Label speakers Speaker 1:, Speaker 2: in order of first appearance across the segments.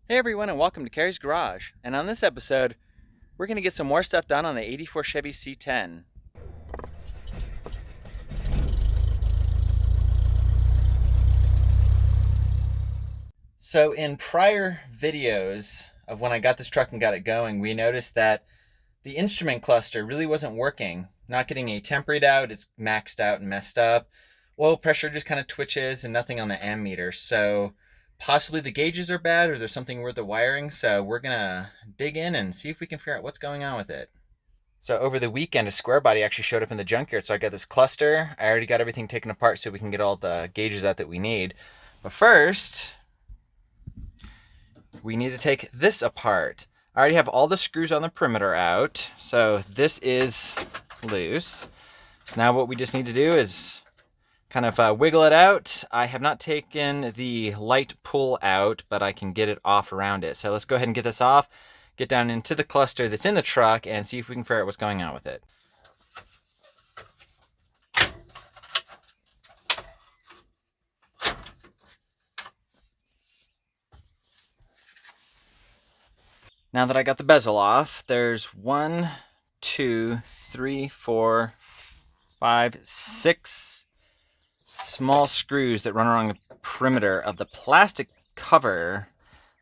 Speaker 1: Hey everyone, and welcome to Carrie's Garage. And on this episode, we're going to get some more stuff done on the '84 Chevy C10. So in prior videos of when I got this truck and got it going, we noticed that the instrument cluster really wasn't working. Not getting a temp read out, it's maxed out and messed up. Oil pressure just kind of twitches and nothing on the ammeter. So possibly the gauges are bad or there's something with the wiring. So we're going to dig in and see if we can figure out what's going on with it. So over the weekend, a square body actually showed up in the junkyard. So I got this cluster. I already got everything taken apart so we can get all the gauges out that we need. But first, we need to take this apart. I already have all the screws on the perimeter out. So this is loose. So now what we just need to do is kind of wiggle it out. I have not taken the light pull out, but I can get it off around it. So let's go ahead and get this off, get down into the cluster that's in the truck, and see if we can figure out what's going on with it. Now that I got the bezel off, there's 1, 2, 3, 4, 5, 6 small screws that run along the perimeter of the plastic cover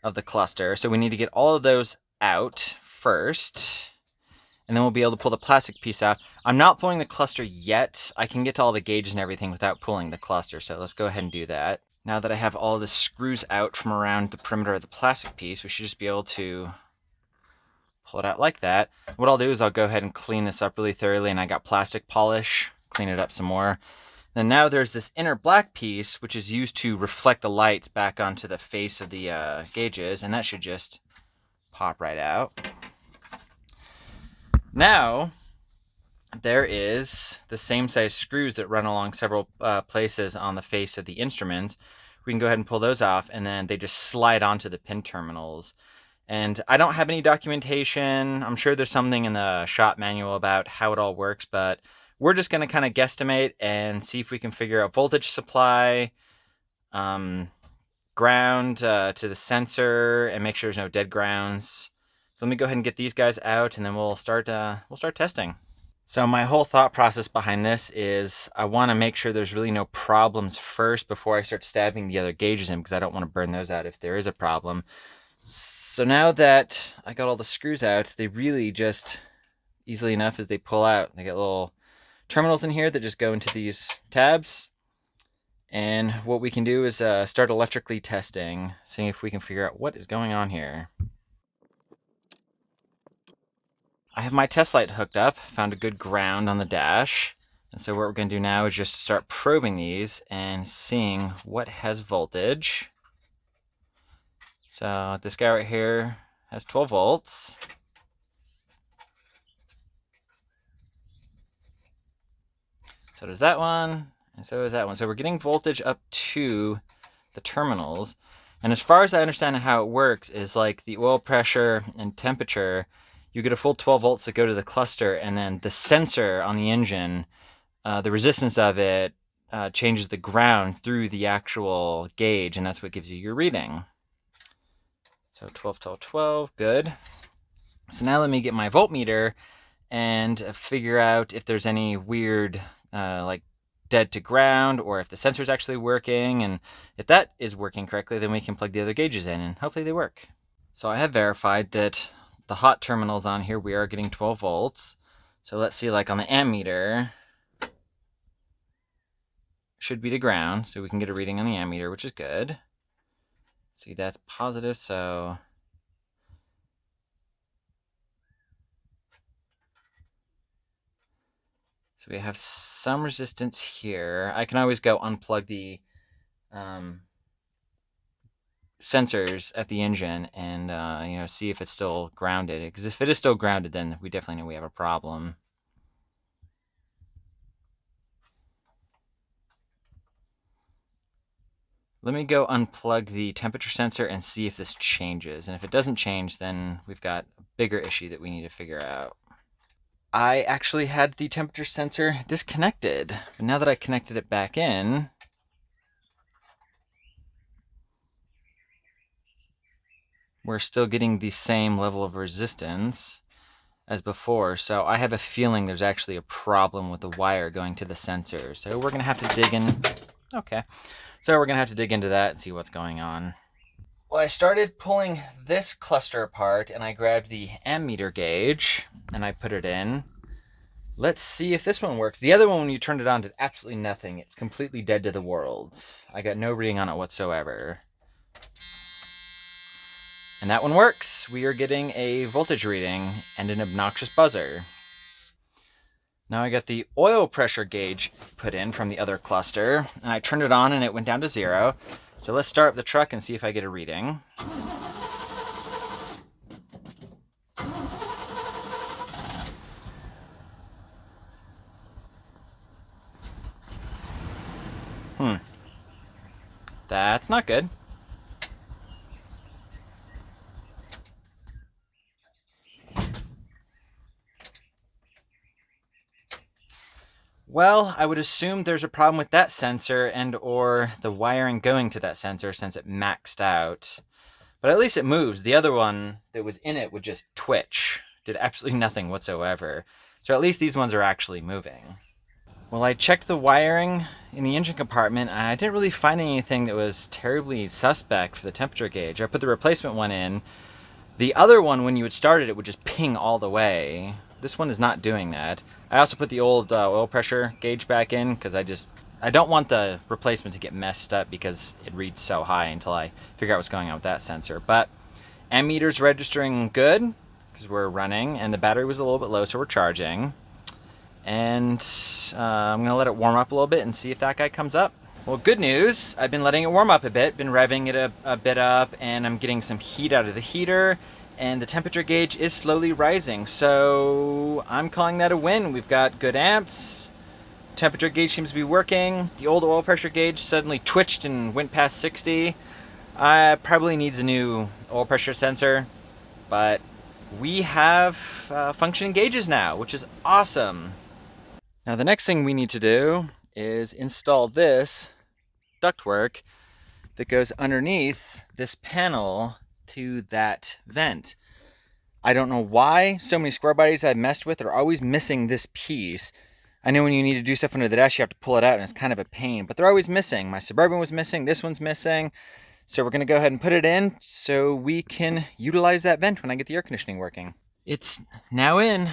Speaker 1: of the cluster. So we need to get all of those out first, and then we'll be able to pull the plastic piece out. I'm not pulling the cluster yet. I can get to all the gauges and everything without pulling the cluster, so let's go ahead and do that. Now that I have all the screws out from around the perimeter of the plastic piece, we should just be able to pull it out like that. What I'll do is I'll go ahead and clean this up really thoroughly, and I got plastic polish, clean it up some more. Then now there's this inner black piece, which is used to reflect the lights back onto the face of the gauges, and that should just pop right out. Now, there is the same size screws that run along several places on the face of the instruments. We can go ahead and pull those off, and then they just slide onto the pin terminals. And I don't have any documentation. I'm sure there's something in the shop manual about how it all works, but we're just going to kind of guesstimate and see if we can figure out voltage supply, ground to the sensor, and make sure there's no dead grounds. So let me go ahead and get these guys out, and then we'll start testing. So my whole thought process behind this is I want to make sure there's really no problems first before I start stabbing the other gauges in, because I don't want to burn those out if there is a problem. So now that I got all the screws out, they really just, easily enough as they pull out, they get little terminals in here that just go into these tabs. And what we can do is start electrically testing, seeing if we can figure out what is going on here. I have my test light hooked up, found a good ground on the dash. And so what we're going to do now is just start probing these and seeing what has voltage. So this guy right here has 12 volts. So does that one, and so does that one. So we're getting voltage up to the terminals. And as far as I understand how it works is like the oil pressure and temperature, you get a full 12 volts that go to the cluster, and then the sensor on the engine, the resistance of it changes the ground through the actual gauge, and that's what gives you your reading. So 12, 12, 12, good. So now let me get my voltmeter and figure out if there's any weird like dead to ground, or if the sensor is actually working. And if that is working correctly, then we can plug the other gauges in and hopefully they work. So I have verified that the hot terminals on here, we are getting 12 volts. So let's see, like on the ammeter, should be to ground, so we can get a reading on the ammeter, which is good. See, that's positive, so we have some resistance here. I can always go unplug the sensors at the engine and see if it's still grounded. Because if it is still grounded, then we definitely know we have a problem. Let me go unplug the temperature sensor and see if this changes. And if it doesn't change, then we've got a bigger issue that we need to figure out. I actually had the temperature sensor disconnected, but now that I connected it back in, we're still getting the same level of resistance as before. So I have a feeling there's actually a problem with the wire going to the sensor. So we're going to have to dig in. Okay. So we're going to have to dig into that and see what's going on. Well, I started pulling this cluster apart and I grabbed the ammeter gauge and I put it in. Let's see if this one works. The other one, when you turned it on, did absolutely nothing. It's completely dead to the world. I got no reading on it whatsoever. And that one works. We are getting a voltage reading and an obnoxious buzzer. Now I got the oil pressure gauge put in from the other cluster, and I turned it on and it went down to 0. So let's start up the truck and see if I get a reading. That's not good. Well, I would assume there's a problem with that sensor and or the wiring going to that sensor since it maxed out. But at least it moves. The other one that was in it would just twitch. Did absolutely nothing whatsoever. So at least these ones are actually moving. Well, I checked the wiring in the engine compartment and I didn't really find anything that was terribly suspect for the temperature gauge. I put the replacement one in. The other one, when you would start it, it would just ping all the way. This one is not doing that. I also put the old oil pressure gauge back in because I don't want the replacement to get messed up because it reads so high until I figure out what's going on with that sensor. But ammeter's registering good because we're running, and the battery was a little bit low, so we're charging. And I'm going to let it warm up a little bit and see if that guy comes up. Well, good news. I've been letting it warm up a bit, been revving it a bit up, and I'm getting some heat out of the heater, and the temperature gauge is slowly rising. So I'm calling that a win. We've got good amps. Temperature gauge seems to be working. The old oil pressure gauge suddenly twitched and went past 60. Probably needs a new oil pressure sensor, but we have functioning gauges now, which is awesome. Now the next thing we need to do is install this ductwork that goes underneath this panel to that vent. I don't know why so many square bodies I've messed with are always missing this piece. I know when you need to do stuff under the dash, you have to pull it out and it's kind of a pain, but they're always missing. My Suburban was missing, this one's missing. So we're gonna go ahead and put it in so we can utilize that vent when I get the air conditioning working. It's now in.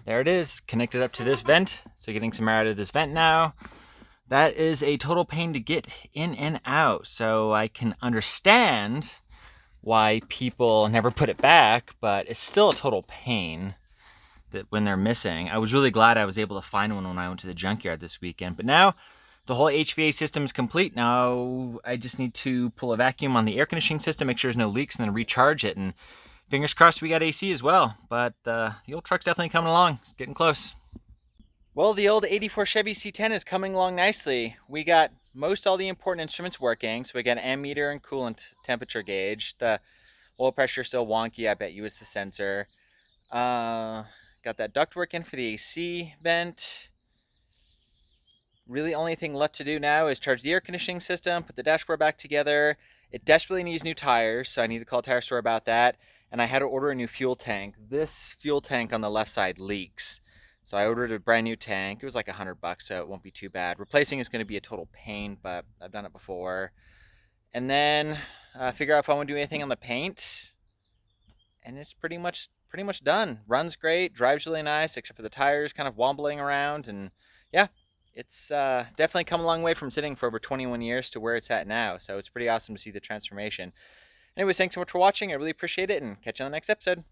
Speaker 1: There it is, connected up to this vent. So getting some air out of this vent now. That is a total pain to get in and out. So I can understand why people never put it back, but it's still a total pain that when they're missing. I was really glad I was able to find one when I went to the junkyard this weekend. But now the whole HVAC system is complete. Now I just need to pull a vacuum on the air conditioning system, make sure there's no leaks, and then recharge it. And fingers crossed we got AC as well. But the old truck's definitely coming along. It's getting close. Well, the old 84 Chevy C10 is coming along nicely. We got most all the important instruments working. So we got an ammeter and coolant temperature gauge. The oil pressure is still wonky. I bet you it's the sensor. Got that ductwork in for the AC vent. Really only thing left to do now is charge the air conditioning system, put the dashboard back together. It desperately needs new tires, so I need to call a tire store about that. And I had to order a new fuel tank. This fuel tank on the left side leaks. So I ordered a brand new tank. It was like $100, so it won't be too bad. Replacing is going to be a total pain, but I've done it before. And then figure out if I want to do anything on the paint. And it's pretty much done. Runs great, drives really nice, except for the tires kind of wobbling around. And yeah, it's definitely come a long way from sitting for over 21 years to where it's at now. So it's pretty awesome to see the transformation. Anyways, thanks so much for watching. I really appreciate it, and catch you on the next episode.